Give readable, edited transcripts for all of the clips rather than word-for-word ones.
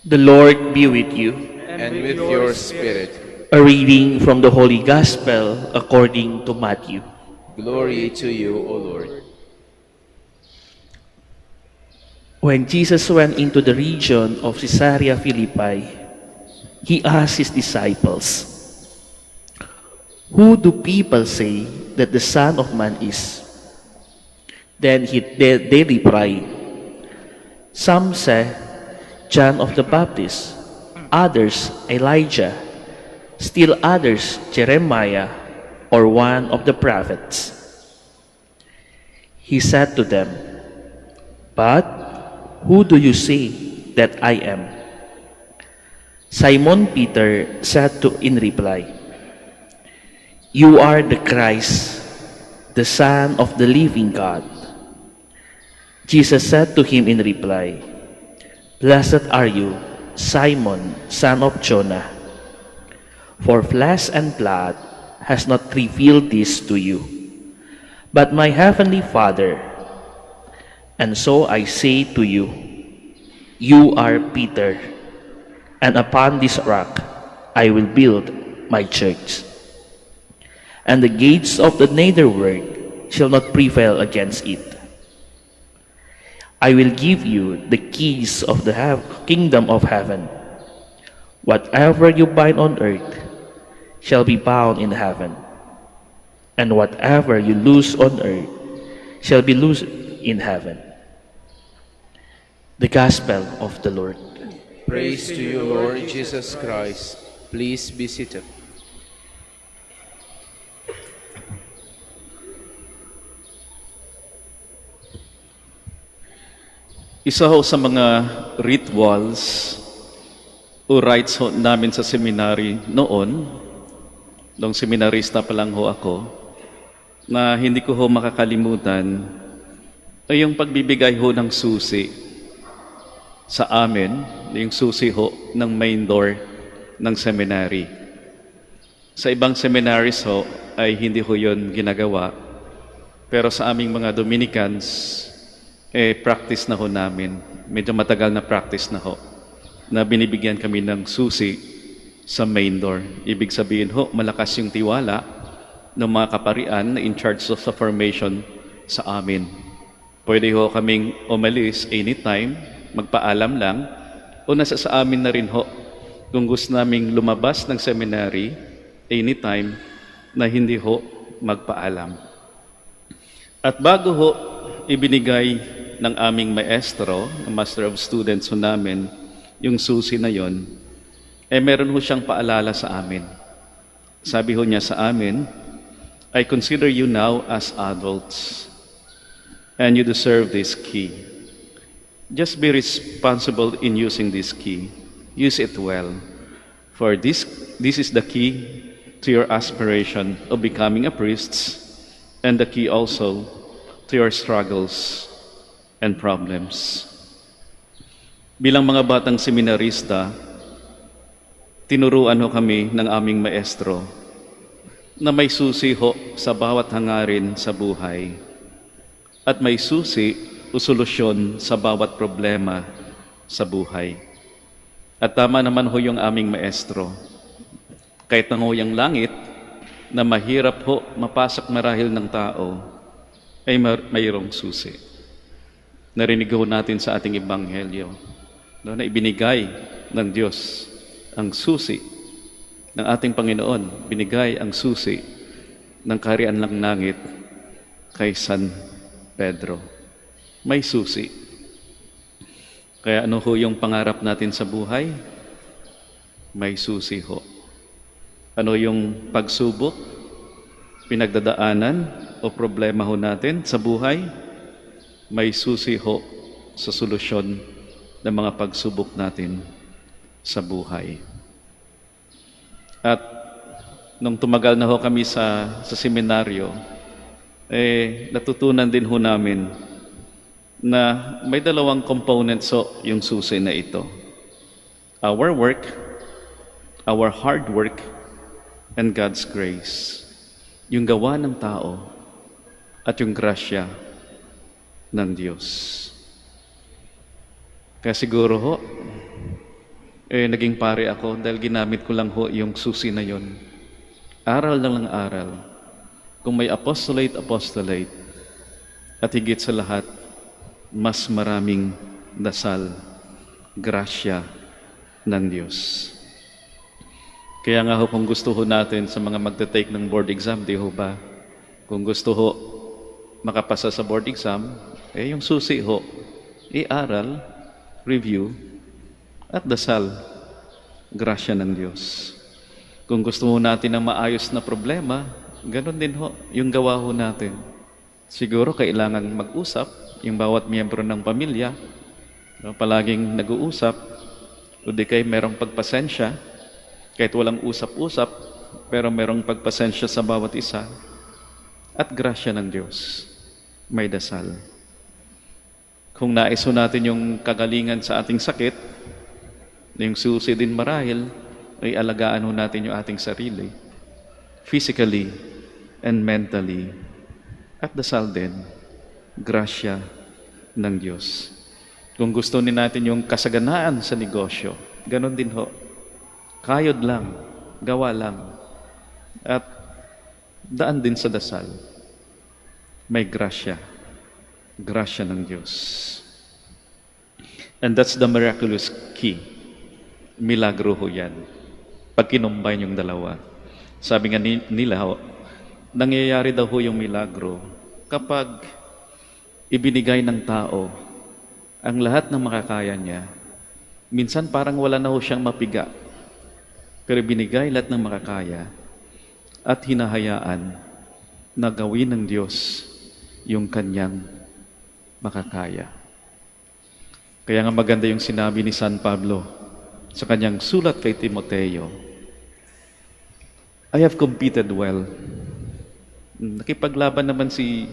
The Lord be with you. and with your spirit. A reading from the Holy Gospel according to Matthew. Glory to you, O Lord. When Jesus went into the region of Caesarea Philippi, he asked his disciples, "Who do people say that the Son of Man is?" Then they replied, "Some say John of the Baptist, others Elijah, still others Jeremiah or one of the prophets." He said to them, "But who do you say that I am?" Simon Peter said in reply, "You are the Christ, the Son of the living God." Jesus said to him in reply, "Blessed are you, Simon, son of Jonah, for flesh and blood has not revealed this to you, but my heavenly Father. And so I say to you, you are Peter, and upon this rock I will build my church, and the gates of the netherworld shall not prevail against it. I will give you the keys of the kingdom of heaven. Whatever you bind on earth shall be bound in heaven, and whatever you loose on earth shall be loosed in heaven." The Gospel of the Lord. Praise to you, Lord Jesus Christ. Please be seated. Isa ho sa mga rituals o rites ho namin sa seminary noon, nung seminarista pa lang ho ako, na hindi ko ho makakalimutan, ay yung pagbibigay ho ng susi sa amin, yung susi ho ng main door ng seminary. Sa ibang seminaries ho ay hindi ho yun ginagawa, pero sa aming mga Dominicans, practice na ho namin. Medyo matagal na practice na ho. Na binibigyan kami ng susi sa main door. Ibig sabihin ho, malakas yung tiwala ng mga kaparian na in charge of the formation sa amin. Pwede ho kaming umalis anytime, magpaalam lang, o nasa sa amin na rin ho kung gusto naming lumabas ng seminary anytime na hindi ho magpaalam. At bago ho ibinigay ng aming maestro, ang Master of Students ho namin, yung susi na yon, meron ho siyang paalala sa amin. Sabi ho niya sa amin, "I consider you now as adults, and you deserve this key. Just be responsible in using this key. Use it well, for this is the key to your aspiration of becoming a priest, and the key also to your struggles and problems." Bilang mga batang seminarista, tinuruan ho kami ng aming maestro na may susi ho sa bawat hangarin sa buhay at may susi o solusyon sa bawat problema sa buhay. At tama naman ho yung aming maestro. Kahit na ho yung langit na mahirap ho mapasok marahil ng tao, ay mayroong susi. Narinig ho natin sa ating ebanghelyo na ibinigay ng Diyos ang susi ng ating Panginoon, binigay ang susi ng kaharian ng langit kay San Pedro. May susi. Kaya ano ho yung pangarap natin sa buhay? May susi ho. Ano yung pagsubok, pinagdadaanan o problema ho natin sa buhay? May susi ho sa solusyon ng mga pagsubok natin sa buhay. At nung tumagal na ho kami sa seminaryo, natutunan din ho namin na may dalawang components ho yung susi na ito. Our work, our hard work, and God's grace. Yung gawa ng tao at yung grasya ng Diyos. Kaya siguro ho, Naging pare ako dahil ginamit ko lang ho yung susi na yon. Aral lang ng aral. Kung may apostolate, at higit sa lahat, mas maraming dasal, grasya ng Diyos. Kaya nga ho, kung gusto ho natin sa mga magta-take ng board exam, di ho ba? Kung gusto ho makapasa sa board exam, yung susi ho, aral, review, at dasal, grasya ng Diyos. Kung gusto mo natin ng maayos na problema, ganun din ho, yung gawa ho natin. Siguro kailangan mag-usap, yung bawat miyembro ng pamilya, palaging nag-uusap, o di kay merong pagpasensya, kahit walang usap-usap, pero merong pagpasensya sa bawat isa, at grasya ng Diyos, may dasal. Kung nais ho natin yung kagalingan sa ating sakit, yung susi din marahil, ay alagaan ho natin yung ating sarili, physically and mentally, at dasal din, grasya ng Diyos. Kung gusto din natin yung kasaganaan sa negosyo, ganon din ho, kayod lang, gawa lang, at daan din sa dasal, may grasya ng Diyos. And that's the miraculous key. Milagro ho yan. Pag kinumbine yung dalawa. Sabi nga nila ho, nangyayari daw ho yung milagro kapag ibinigay ng tao ang lahat ng makakaya niya. Minsan parang wala na ho siyang mapiga. Pero binigay lahat ng makakaya at hinahayaan na gawin ng Diyos yung kanyang makakaya. Kaya nga maganda yung sinabi ni San Pablo sa kanyang sulat kay Timoteo, I have competed well. Nakipaglaban naman si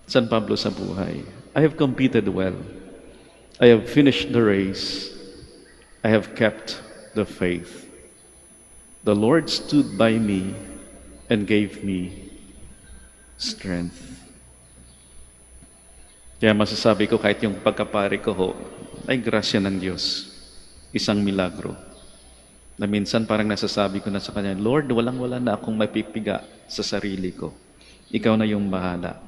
San Pablo sa buhay. I have competed well. I have finished the race. I have kept the faith. The Lord stood by me and gave me strength. Kaya masasabi ko kahit yung pagkapari ko ho, ay grasya ng Diyos. Isang milagro. Na minsan parang nasasabi ko na sa Kanya, Lord, walang-wala na akong mapipiga sa sarili ko. Ikaw na yung bahala.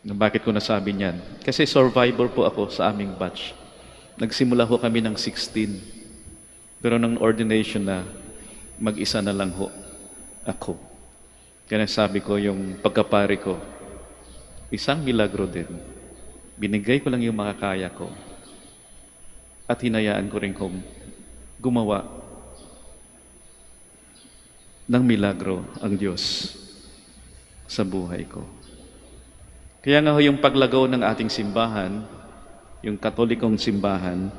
Bakit ko nasabi niyan? Kasi survivor po ako sa aming batch. Nagsimula ho kami ng 16. Pero nang ordination na, mag-isa na lang ho ako. Kaya sabi ko, yung pagkapari ko, isang milagro din. Binigay ko lang yung makakaya ko. At hinayaan ko rin kong gumawa ng milagro ang Diyos sa buhay ko. Kaya nga ho yung paglagaw ng ating simbahan, yung katolikong simbahan,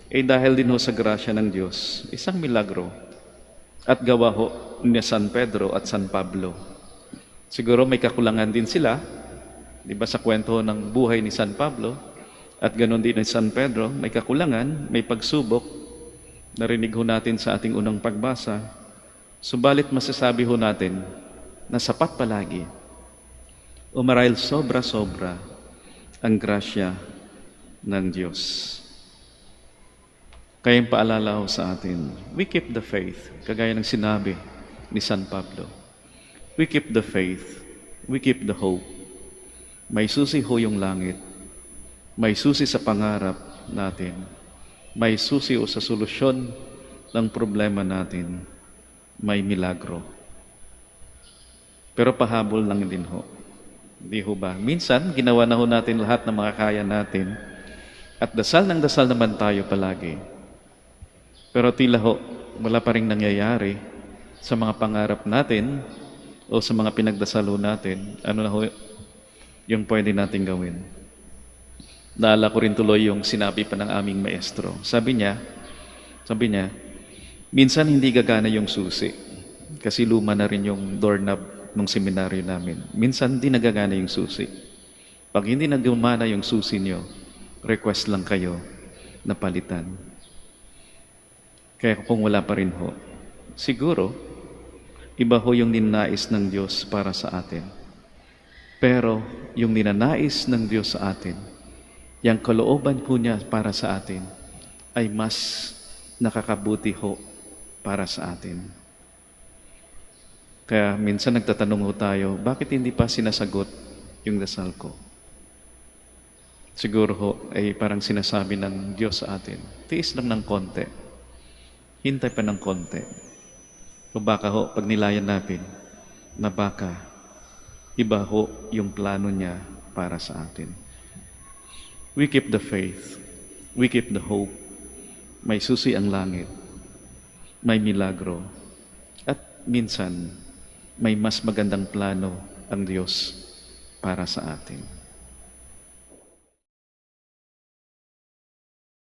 dahil din ho sa grasya ng Diyos, isang milagro. At gawa ho ni San Pedro at San Pablo. Siguro may kakulangan din sila, di ba sa kwento ng buhay ni San Pablo, at ganon din ni San Pedro, may kakulangan, may pagsubok, narinig ho natin sa ating unang pagbasa. Subalit masasabi ho natin na sapat palagi o marahil sobra-sobra ang grasya ng Diyos. Kaya yung paalala ho sa atin, we keep the faith, kagaya ng sinabi ni San Pablo. We keep the faith, we keep the hope. May susi ho yung langit, may susi sa pangarap natin, may susi o sa solusyon ng problema natin, may milagro. Pero pahabol lang din ho. Di ho ba? Minsan, ginawa na ho natin lahat ng mga kaya natin at dasal ng dasal naman tayo palagi. Pero tila ho, wala pa rin nangyayari sa mga pangarap natin o sa mga pinagdasalo natin. Ano na ho yung pwede natin gawin? Naala ko rin tuloy yung sinabi pa ng aming maestro. Sabi niya, minsan hindi gagana yung susi. Kasi luma na rin yung doorknob ng seminaryo namin. Minsan hindi nagagana yung susi. Pag hindi nagumana yung susi niyo, request lang kayo na palitan. Kaya kung wala pa rin ho, siguro, iba ho yung ninais ng Diyos para sa atin. Pero yung ninanais ng Diyos sa atin, yung kalooban po niya para sa atin, ay mas nakakabuti ho para sa atin. Kaya minsan nagtatanong ho tayo, bakit hindi pa sinasagot yung dasal ko? Siguro ho ay parang sinasabi ng Diyos sa atin, tiis lang ng konti, hintay pa ng konti. O baka ho, pag nilayan natin, na baka iba ho yung plano niya para sa atin. We keep the faith, we keep the hope. May susi ang langit, may milagro, at minsan may mas magandang plano ang Diyos para sa atin.